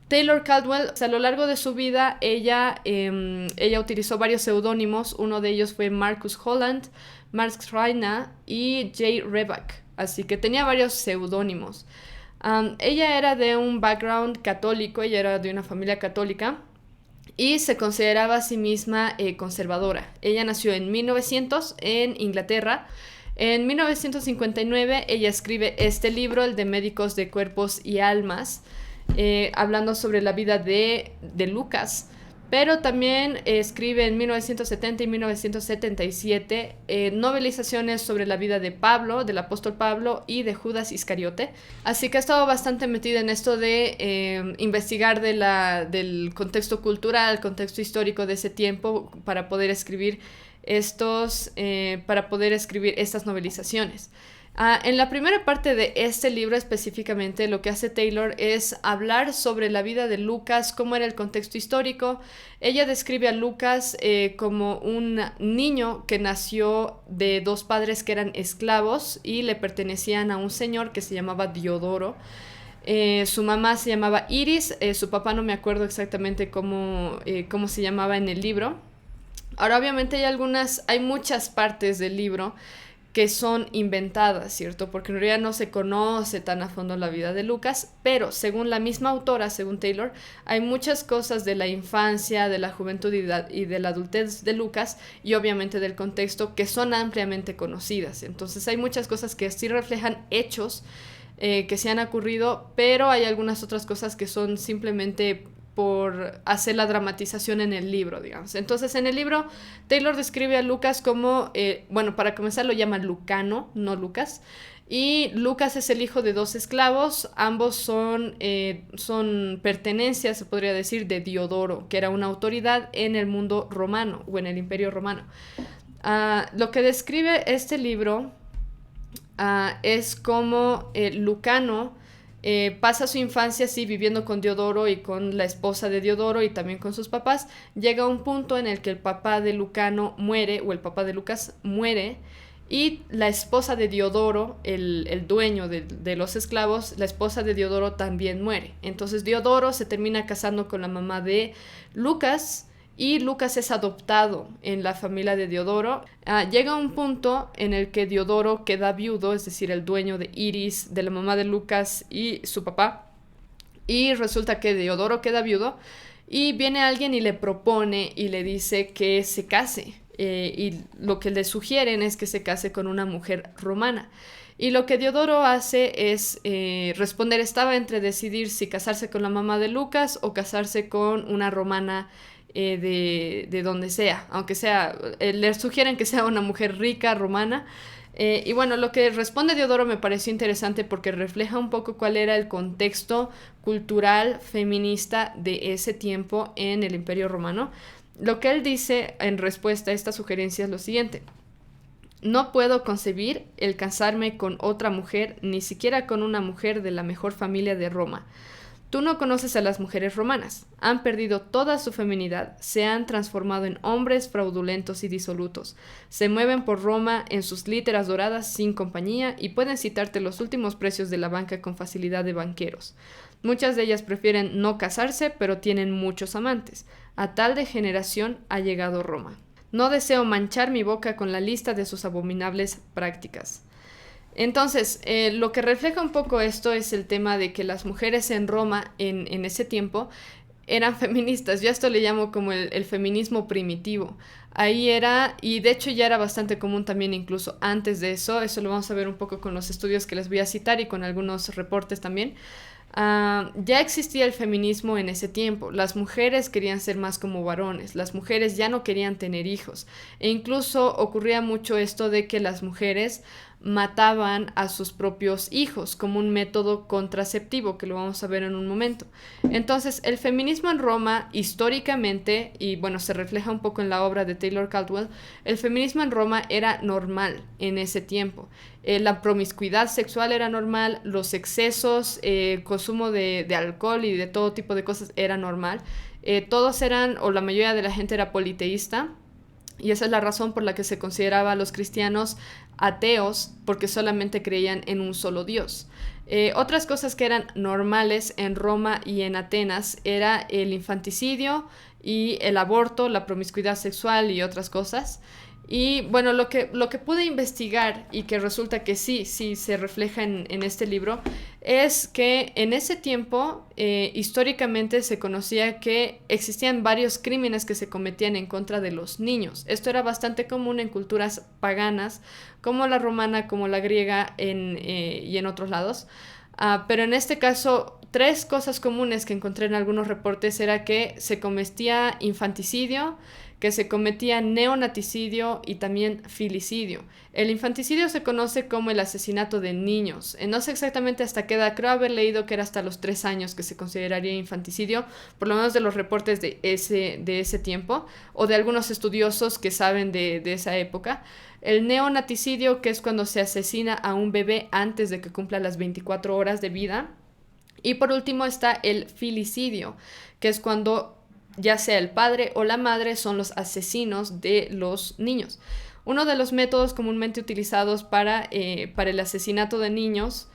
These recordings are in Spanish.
Taylor Caldwell, a lo largo de su vida, ella utilizó varios seudónimos. Uno de ellos fue Marcus Holland, Max Reina y Jay Reback. Así que tenía varios seudónimos. Ella era de un background católico, ella era de una familia católica y se consideraba a sí misma conservadora. Ella nació en 1900 en Inglaterra. En 1959 ella escribe este libro, el de Médicos de Cuerpos y Almas, hablando sobre la vida de Lucas. Pero también escribe en 1970 y 1977 novelizaciones sobre la vida de Pablo, del apóstol Pablo y de Judas Iscariote. Así que ha estado bastante metida en esto de investigar del contexto cultural, contexto histórico de ese tiempo para poder escribir estas novelizaciones. En la primera parte de este libro específicamente lo que hace Taylor es hablar sobre la vida de Lucas, cómo era el contexto histórico. Ella describe a Lucas como un niño que nació de dos padres que eran esclavos y le pertenecían a un señor que se llamaba Diodoro. Su mamá se llamaba Iris, su papá no me acuerdo exactamente cómo se llamaba en el libro. Ahora obviamente hay muchas partes del libro que son inventadas, ¿cierto? Porque en realidad no se conoce tan a fondo la vida de Lucas, pero según la misma autora, según Taylor, hay muchas cosas de la infancia, de la juventud y de la adultez de Lucas y obviamente del contexto que son ampliamente conocidas. Entonces hay muchas cosas que sí reflejan hechos que se han ocurrido, pero hay algunas otras cosas que son simplemente por hacer la dramatización en el libro, digamos. Entonces, en el libro, Taylor describe a Lucas como, para comenzar lo llama Lucano, no Lucas, y Lucas es el hijo de dos esclavos, ambos son pertenencias, se podría decir, de Diodoro, que era una autoridad en el mundo romano, o en el imperio romano. Lo que describe este libro es como Lucano pasa su infancia así viviendo con Diodoro y con la esposa de Diodoro y también con sus papás. Llega a un punto en el que el papá de Lucano muere, o el papá de Lucas muere, y la esposa de Diodoro, el dueño de los esclavos, la esposa de Diodoro también muere. Entonces Diodoro se termina casando con la mamá de Lucas y Lucas es adoptado en la familia de Diodoro. Llega un punto en el que Diodoro queda viudo, es decir, el dueño de Iris, de la mamá de Lucas y su papá. Y resulta que Diodoro queda viudo y viene alguien y le propone y le dice que se case. Y lo que le sugieren es que se case con una mujer romana. Y lo que Diodoro hace es responder, estaba entre decidir si casarse con la mamá de Lucas o casarse con una romana de donde sea, aunque sea, le sugieren que sea una mujer rica, romana. Y bueno, lo que responde Diodoro me pareció interesante porque refleja un poco cuál era el contexto cultural feminista de ese tiempo en el Imperio Romano. Lo que él dice en respuesta a esta sugerencia es lo siguiente: no puedo concebir el casarme con otra mujer, ni siquiera con una mujer de la mejor familia de Roma. Tú no conoces a las mujeres romanas. Han perdido toda su feminidad, se han transformado en hombres fraudulentos y disolutos. Se mueven por Roma en sus literas doradas sin compañía y pueden citarte los últimos precios de la banca con facilidad de banqueros. Muchas de ellas prefieren no casarse, pero tienen muchos amantes. A tal degeneración ha llegado Roma. No deseo manchar mi boca con la lista de sus abominables prácticas. Entonces, lo que refleja un poco esto es el tema de que las mujeres en Roma en ese tiempo eran feministas. Yo a esto le llamo como el feminismo primitivo. Ahí era, y de hecho ya era bastante común también incluso antes de eso lo vamos a ver un poco con los estudios que les voy a citar y con algunos reportes también. Ya existía el feminismo en ese tiempo. Las mujeres querían ser más como varones, las mujeres ya no querían tener hijos, e incluso ocurría mucho esto de que las mujeres mataban a sus propios hijos como un método contraceptivo, que lo vamos a ver en un momento. Entonces, el feminismo en Roma, históricamente, y bueno, se refleja un poco en la obra de Taylor Caldwell, el feminismo en Roma era normal en ese tiempo. La promiscuidad sexual era normal, los excesos, el consumo de alcohol y de todo tipo de cosas era normal. Todos eran, o la mayoría de la gente era politeísta, y esa es la razón por la que se consideraba a los cristianos ateos, porque solamente creían en un solo Dios. Otras cosas que eran normales en Roma y en Atenas era el infanticidio y el aborto, la promiscuidad sexual y otras cosas. Y bueno, lo que pude investigar y que resulta que sí se refleja en este libro, es que en ese tiempo históricamente se conocía que existían varios crímenes que se cometían en contra de los niños. Esto era bastante común en culturas paganas, como la romana, como la griega y en otros lados. Pero en este caso, tres cosas comunes que encontré en algunos reportes era que se cometía infanticidio, que se cometía neonaticidio y también filicidio. El infanticidio se conoce como el asesinato de niños. No sé exactamente hasta qué edad, creo haber leído que era hasta los 3 años que se consideraría infanticidio, por lo menos de los reportes de ese tiempo, o de algunos estudiosos que saben de esa época. El neonaticidio, que es cuando se asesina a un bebé antes de que cumpla las 24 horas de vida. Y por último está el filicidio, que es cuando ya sea el padre o la madre son los asesinos de los niños. Uno de los métodos comúnmente utilizados para el asesinato de niños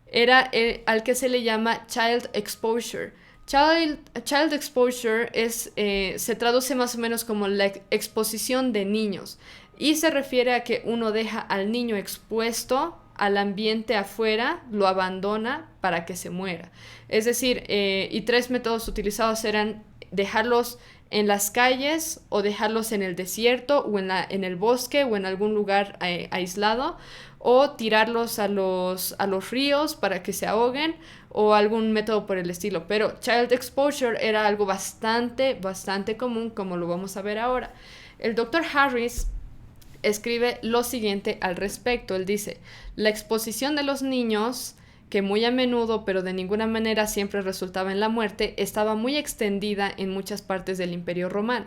era al que se le llama child exposure. Child exposure se traduce más o menos como la exposición de niños y se refiere a que uno deja al niño expuesto al ambiente afuera, lo abandona para que se muera. Es decir, y tres métodos utilizados eran dejarlos en las calles o dejarlos en el desierto o en el bosque o en algún lugar aislado, o tirarlos a los ríos para que se ahoguen o algún método por el estilo. Pero child exposure era algo bastante común, como lo vamos a ver ahora. El doctor Harris escribe lo siguiente al respecto. Él dice: la exposición de los niños, que muy a menudo, pero de ninguna manera siempre resultaba en la muerte, estaba muy extendida en muchas partes del Imperio Romano.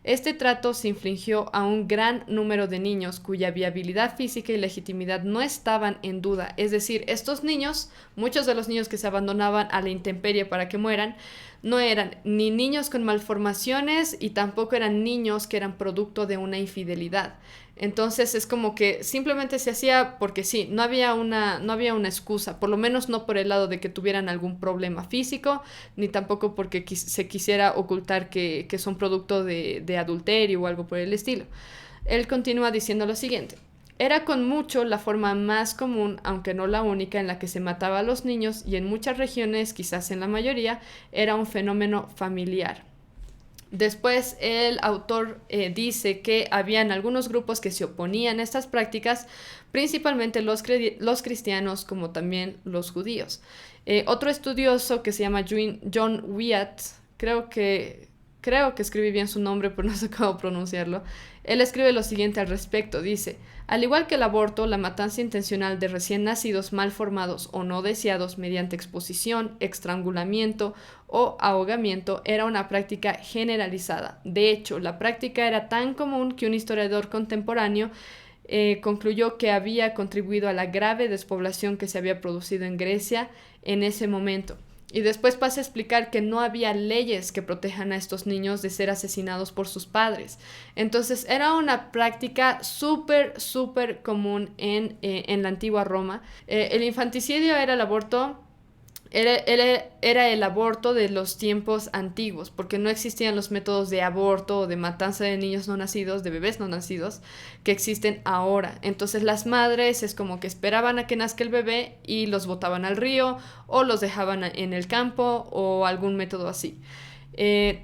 Este trato se infligió a un gran número de niños cuya viabilidad física y legitimidad no estaban en duda. Es decir, estos niños, muchos de los niños que se abandonaban a la intemperie para que mueran, no eran ni niños con malformaciones y tampoco eran niños que eran producto de una infidelidad. Entonces es como que simplemente se hacía porque sí, no había una excusa, por lo menos no por el lado de que tuvieran algún problema físico, ni tampoco porque se quisiera ocultar que son producto de adulterio o algo por el estilo. Él continúa diciendo lo siguiente: era con mucho la forma más común, aunque no la única, en la que se mataba a los niños, y en muchas regiones, quizás en la mayoría, era un fenómeno familiar. Después el autor dice que habían algunos grupos que se oponían a estas prácticas, principalmente los cristianos, como también los judíos. Otro estudioso que se llama John Wyatt, creo que escribí bien su nombre, pero no sé cómo pronunciarlo. Él escribe lo siguiente al respecto. Dice: al igual que el aborto, la matanza intencional de recién nacidos mal formados o no deseados mediante exposición, estrangulamiento o ahogamiento era una práctica generalizada. De hecho, la práctica era tan común que un historiador contemporáneo concluyó que había contribuido a la grave despoblación que se había producido en Grecia en ese momento. Y después pasa a explicar que no había leyes que protejan a estos niños de ser asesinados por sus padres. Entonces era una práctica súper común en la antigua Roma. El infanticidio era el aborto. Era el aborto de los tiempos antiguos, porque no existían los métodos de aborto o de matanza de niños no nacidos, de bebés no nacidos, que existen ahora. Entonces las madres es como que esperaban a que nazca el bebé y los botaban al río o los dejaban en el campo o algún método así.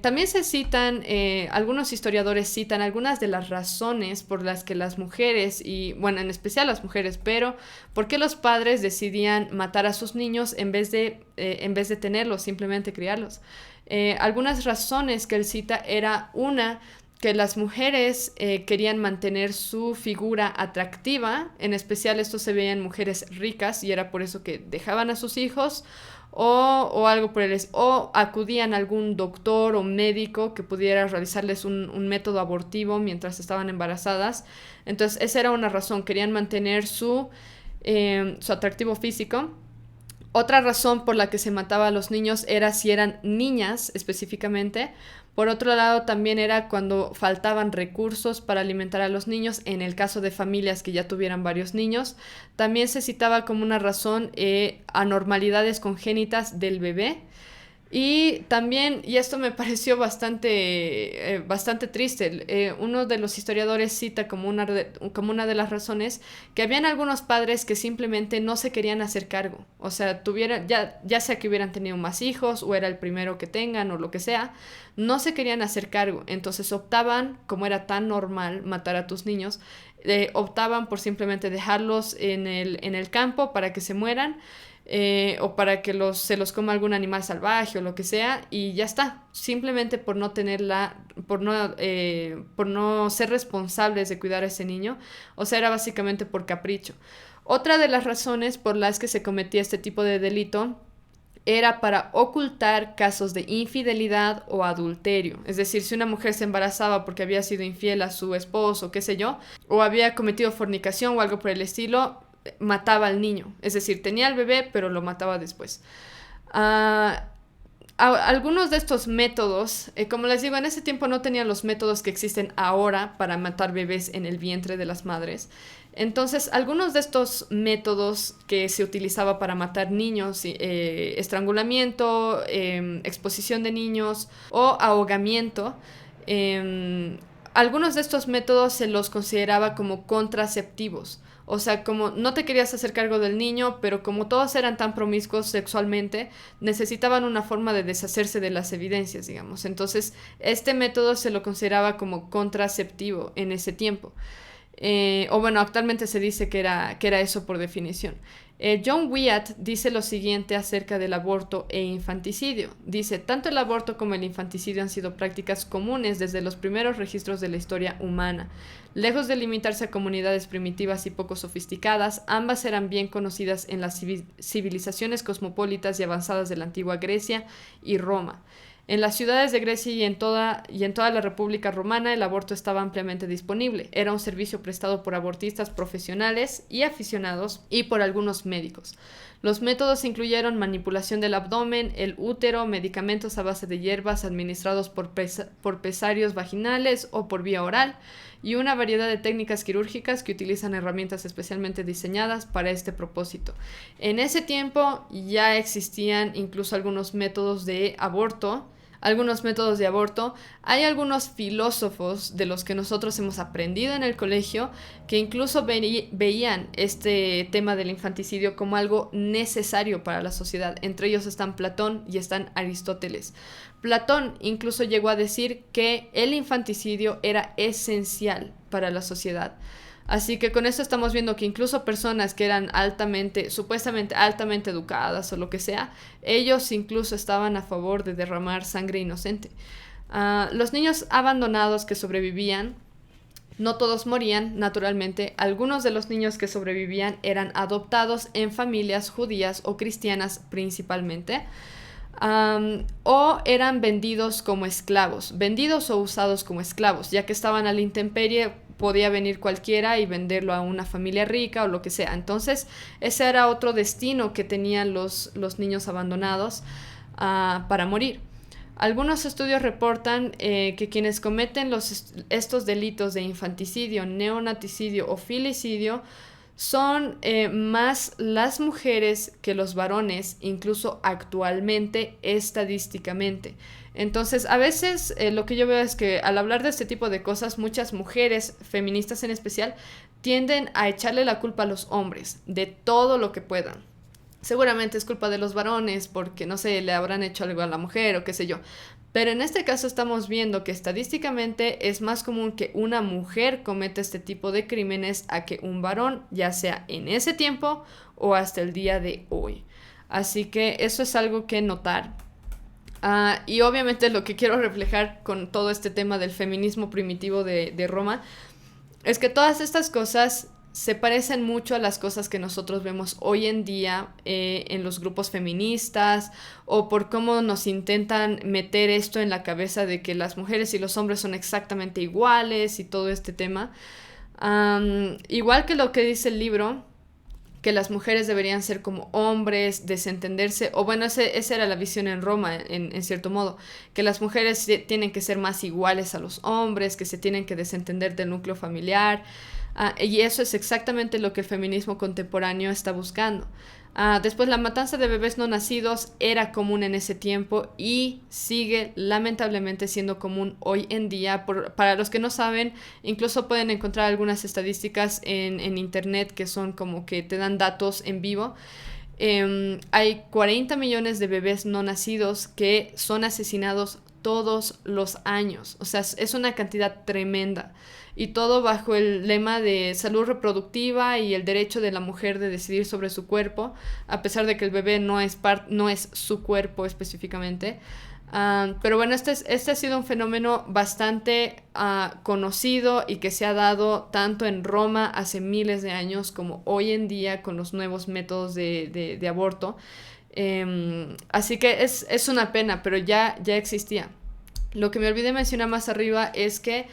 También se citan, algunos historiadores citan algunas de las razones por las que las mujeres, y bueno, en especial las mujeres, pero por qué los padres decidían matar a sus niños en vez de tenerlos, simplemente criarlos. Algunas razones que él cita era una, que las mujeres querían mantener su figura atractiva, en especial esto se veía en mujeres ricas y era por eso que dejaban a sus hijos o algo por el o acudían a algún doctor o médico que pudiera realizarles un método abortivo mientras estaban embarazadas. Entonces esa era una razón, querían mantener su atractivo físico. Otra razón por la que se mataba a los niños era si eran niñas específicamente, Por otro lado, también era cuando faltaban recursos para alimentar a los niños, en el caso de familias que ya tuvieran varios niños. También se citaba como una razón anormalidades congénitas del bebé. Y también, y esto me pareció bastante triste, uno de los historiadores cita como una de las razones que habían algunos padres que simplemente no se querían hacer cargo. O sea, ya sea que hubieran tenido más hijos o era el primero que tengan o lo que sea, no se querían hacer cargo. Entonces optaban, como era tan normal matar a tus niños, optaban por simplemente dejarlos en el campo para que se mueran, o para que se los coma algún animal salvaje o lo que sea, y ya está, simplemente por no por no ser responsables de cuidar a ese niño. O sea, era básicamente por capricho. Otra de las razones por las que se cometía este tipo de delito era para ocultar casos de infidelidad o adulterio. Es decir, si una mujer se embarazaba porque había sido infiel a su esposo, qué sé yo, o había cometido fornicación o algo por el estilo, mataba al niño. Es decir, tenía al bebé, pero lo mataba después. Algunos de estos métodos, como les digo, en ese tiempo no tenían los métodos que existen ahora para matar bebés en el vientre de las madres. Entonces, algunos de estos métodos que se utilizaba para matar niños, estrangulamiento, exposición de niños o ahogamiento, algunos de estos métodos se los consideraba como contraceptivos. O sea, como no te querías hacer cargo del niño, pero como todos eran tan promiscuos sexualmente, necesitaban una forma de deshacerse de las evidencias, digamos. Entonces, este método se lo consideraba como contraceptivo en ese tiempo. O bueno, actualmente se dice que era eso por definición. John Wyatt dice lo siguiente acerca del aborto e infanticidio. Dice, tanto el aborto como el infanticidio han sido prácticas comunes desde los primeros registros de la historia humana. Lejos de limitarse a comunidades primitivas y poco sofisticadas, ambas eran bien conocidas en las civilizaciones cosmopolitas y avanzadas de la antigua Grecia y Roma. En las ciudades de Grecia y en toda la República Romana el aborto estaba ampliamente disponible. Era un servicio prestado por abortistas profesionales y aficionados y por algunos médicos. Los métodos incluyeron manipulación del abdomen, el útero, medicamentos a base de hierbas administrados por pesarios vaginales o por vía oral, y una variedad de técnicas quirúrgicas que utilizan herramientas especialmente diseñadas para este propósito. En ese tiempo ya existían incluso algunos métodos de aborto. Hay algunos filósofos de los que nosotros hemos aprendido en el colegio que incluso veían este tema del infanticidio como algo necesario para la sociedad. Entre ellos están Platón y están Aristóteles. Platón incluso llegó a decir que el infanticidio era esencial para la sociedad. Así que con esto estamos viendo que incluso personas que eran supuestamente altamente educadas o lo que sea, ellos incluso estaban a favor de derramar sangre inocente. Los niños abandonados que sobrevivían, no todos morían, naturalmente. Algunos de los niños que sobrevivían eran adoptados en familias judías o cristianas principalmente. O eran vendidos como esclavos, vendidos o usados como esclavos, ya que estaban a la intemperie. Podía venir cualquiera y venderlo a una familia rica o lo que sea. Entonces, ese era otro destino que tenían los niños abandonados para morir. Algunos estudios reportan que quienes cometen estos delitos de infanticidio, neonaticidio o filicidio son más las mujeres que los varones, incluso actualmente, estadísticamente. Entonces, a veces lo que yo veo es que al hablar de este tipo de cosas, muchas mujeres, feministas en especial, tienden a echarle la culpa a los hombres de todo lo que puedan. Seguramente es culpa de los varones porque, no sé, le habrán hecho algo a la mujer o qué sé yo. Pero en este caso estamos viendo que estadísticamente es más común que una mujer cometa este tipo de crímenes a que un varón, ya sea en ese tiempo o hasta el día de hoy. Así que eso es algo que notar. Y obviamente lo que quiero reflejar con todo este tema del feminismo primitivo de Roma es que todas estas cosas se parecen mucho a las cosas que nosotros vemos hoy en día en los grupos feministas, o por cómo nos intentan meter esto en la cabeza de que las mujeres y los hombres son exactamente iguales y todo este tema. Igual que lo que dice el libro, que las mujeres deberían ser como hombres, desentenderse, o bueno, esa era la visión en Roma, en cierto modo, que las mujeres tienen que ser más iguales a los hombres, que se tienen que desentender del núcleo familiar, y eso es exactamente lo que el feminismo contemporáneo está buscando. Después, la matanza de bebés no nacidos era común en ese tiempo y sigue lamentablemente siendo común hoy en día. Para los que no saben, incluso pueden encontrar algunas estadísticas en internet que son como que te dan datos en vivo. Hay 40 millones de bebés no nacidos que son asesinados todos los años. O sea, es una cantidad tremenda. Y todo bajo el lema de salud reproductiva y el derecho de la mujer de decidir sobre su cuerpo, a pesar de que el bebé no es su cuerpo específicamente. Pero bueno, este ha sido un fenómeno bastante conocido y que se ha dado tanto en Roma hace miles de años como hoy en día con los nuevos métodos de aborto. Así que es una pena, pero ya existía. Lo que me olvidé mencionar más arriba es que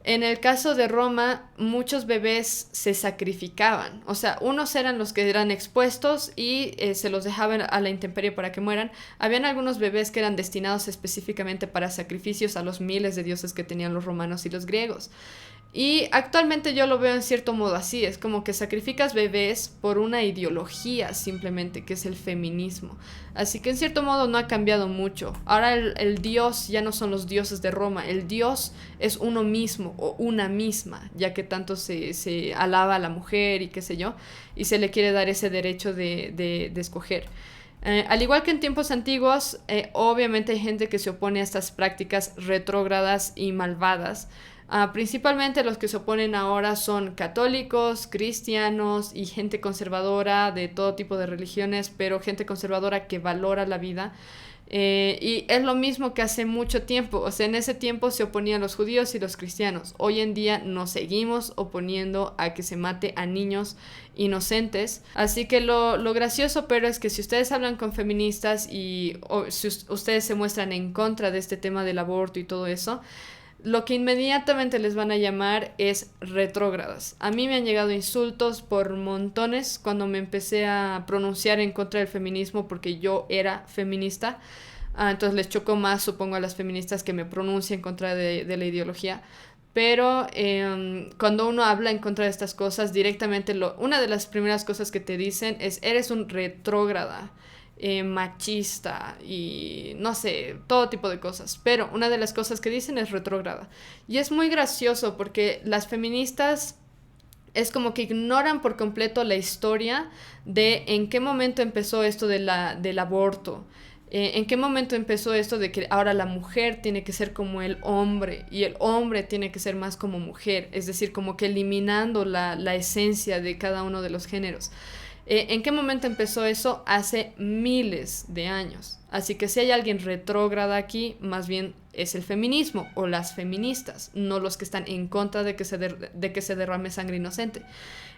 en el caso de Roma, muchos bebés se sacrificaban. O sea, unos eran los que eran expuestos y se los dejaban a la intemperie para que mueran. Habían algunos bebés que eran destinados específicamente para sacrificios a los miles de dioses que tenían los romanos y los griegos. Y actualmente yo lo veo en cierto modo así, es como que sacrificas bebés por una ideología simplemente, que es el feminismo. Así que en cierto modo no ha cambiado mucho. Ahora el dios ya no son los dioses de Roma, el dios es uno mismo o una misma, ya que tanto se alaba a la mujer y qué sé yo, y se le quiere dar ese derecho de escoger. Al igual que en tiempos antiguos, obviamente hay gente que se opone a estas prácticas retrógradas y malvadas. Principalmente los que se oponen ahora son católicos, cristianos y gente conservadora de todo tipo de religiones, pero gente conservadora que valora la vida. Y es lo mismo que hace mucho tiempo. O sea, en ese tiempo se oponían los judíos y los cristianos. Hoy en día nos seguimos oponiendo a que se mate a niños inocentes. Así que lo gracioso, pero es que si ustedes hablan con feministas y si ustedes se muestran en contra de este tema del aborto y todo eso, lo que inmediatamente les van a llamar es retrógradas. A mí me han llegado insultos por montones cuando me empecé a pronunciar en contra del feminismo porque yo era feminista. Entonces les chocó más, supongo, a las feministas que me pronuncien en contra de la ideología. Pero cuando uno habla en contra de estas cosas, directamente una de las primeras cosas que te dicen es: eres un retrógrada. Machista y no sé, todo tipo de cosas, pero una de las cosas que dicen es retrógrada. Y es muy gracioso porque las feministas es como que ignoran por completo la historia de en qué momento empezó esto del aborto. ¿En qué momento empezó esto de que ahora la mujer tiene que ser como el hombre y el hombre tiene que ser más como mujer? Es decir, como que eliminando la esencia de cada uno de los géneros. ¿En qué momento empezó eso? Hace miles de años. Así que si hay alguien retrógrada aquí, más bien es el feminismo o las feministas, no los que están en contra de que se derrame sangre inocente.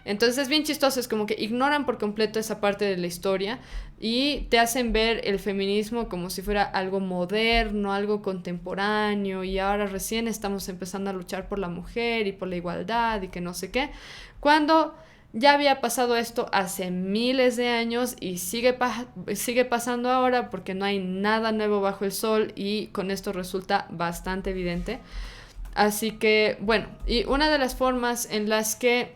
Entonces es bien chistoso, es como que ignoran por completo esa parte de la historia y te hacen ver el feminismo como si fuera algo moderno, algo contemporáneo, y ahora recién estamos empezando a luchar por la mujer y por la igualdad y que no sé qué, cuando ya había pasado esto hace miles de años y sigue pasando ahora porque no hay nada nuevo bajo el sol, y con esto resulta bastante evidente. Así que, bueno, y una de las formas en las que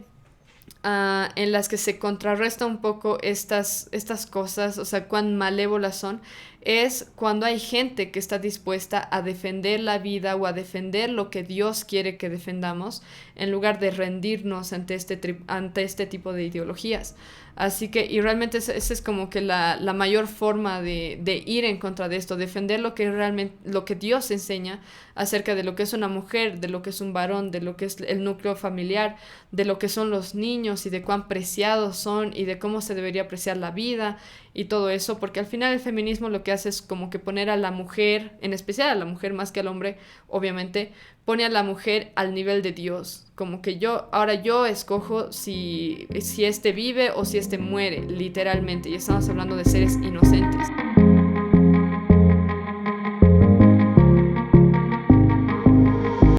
se contrarresta un poco estas cosas, o sea, cuán malévolas son, es cuando hay gente que está dispuesta a defender la vida o a defender lo que Dios quiere que defendamos, en lugar de rendirnos ante este tipo de ideologías. Así que, y realmente esa es como que la mayor forma de ir en contra de esto, defender lo que Dios enseña acerca de lo que es una mujer, de lo que es un varón, de lo que es el núcleo familiar, de lo que son los niños y de cuán preciados son y de cómo se debería apreciar la vida y todo eso, porque al final el feminismo lo que hace es como que poner a la mujer, en especial a la mujer más que al hombre, obviamente, pone a la mujer al nivel de Dios, como que ahora yo escojo si este vive o si este muere, literalmente, y estamos hablando de seres inocentes.